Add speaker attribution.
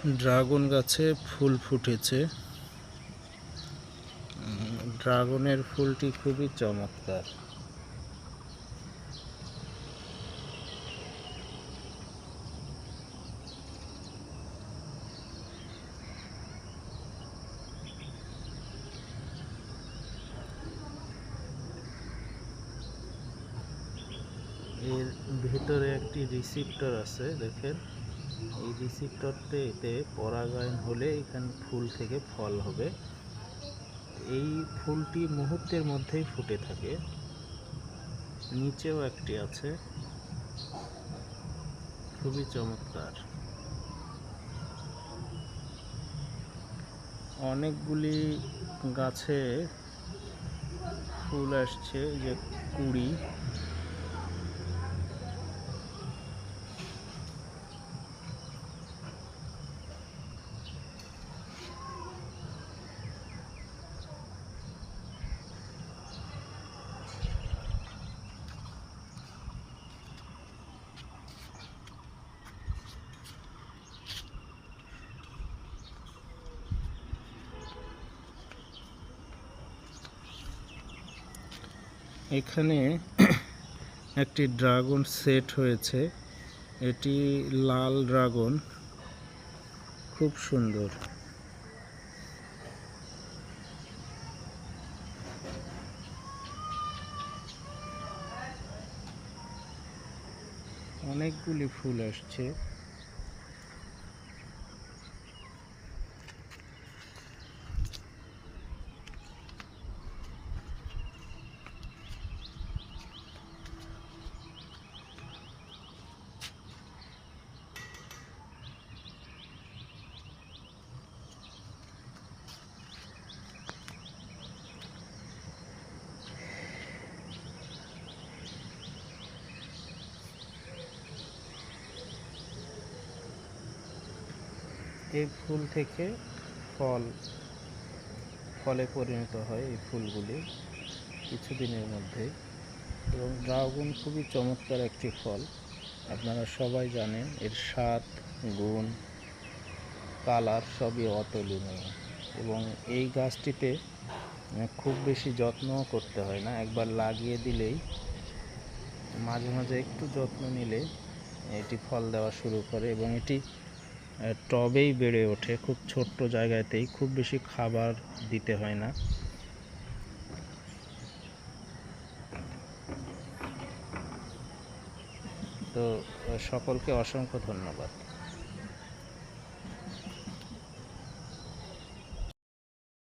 Speaker 1: Dragon গাছে ফুল ফুটেছে। ড্রাগনের ফুলটি খুবই চমৎকার। এর ভেতরে একটি রিসিপ্টর আছে, দেখেন। এই রিসিপ্টরতে পরাগায়ন হলে এখানে ফুল থেকে ফল হবে। এই ফুলটি মুহূর্তের মধ্যেই ফুটে থাকে। নিচেও একটি আছে, খুবই চমৎকার। অনেকগুলি গাছে ফুল আসছে, যে কুড়ি। এখানে একটি ড্রাগন সেট হয়েছে। এটি লাল ড্রাগন, খুব সুন্দর। অনেকগুলি ফুল আসছে। এই ফুল থেকে ফলে পরিণত হয় এই ফুলগুলি কিছুদিনের মধ্যে। এবং ড্রাগন খুবই চমৎকার একটি ফল, আপনারা সবাই জানেন। এর স্বাদ, গুণ, কালার সবই অতুলনীয়। এবং এই গাছটিতে খুব বেশি যত্নও করতে হয় না, একবার লাগিয়ে দিলেই মাঝে মাঝে একটু যত্ন নিলে এটি ফল দেওয়া শুরু করে। এবং এটি টবেই বেড়ে ওঠে, খুব ছোট্ট জায়গাতেই, খুব বেশি খাবার দিতে হয় না। তো সকলকে অসংখ্য ধন্যবাদ।